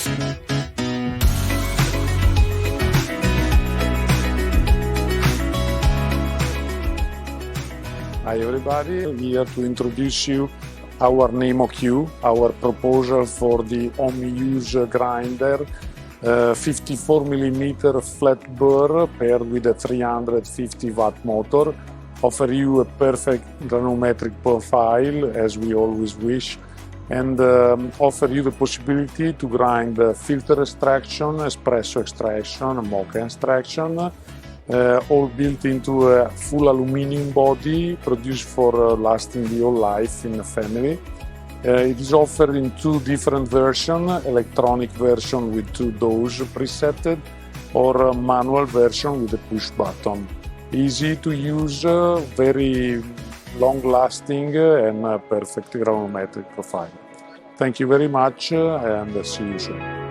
Hi everybody, here to introduce you our Nemo-Q, our proposal for the home use grinder, 54mm flat burr paired with a 350 watt motor, offer you a perfect granulometric profile as we always wish, and offer you the possibility to grind filter extraction, espresso extraction, mocha extraction, all built into a full aluminium body produced for lasting the whole life in the family. It is offered in two different versions, electronic version with 2 doors presetted or a manual version with a push button. Easy to use, very long lasting and perfect granulometric profile. Thank you very much and see you soon.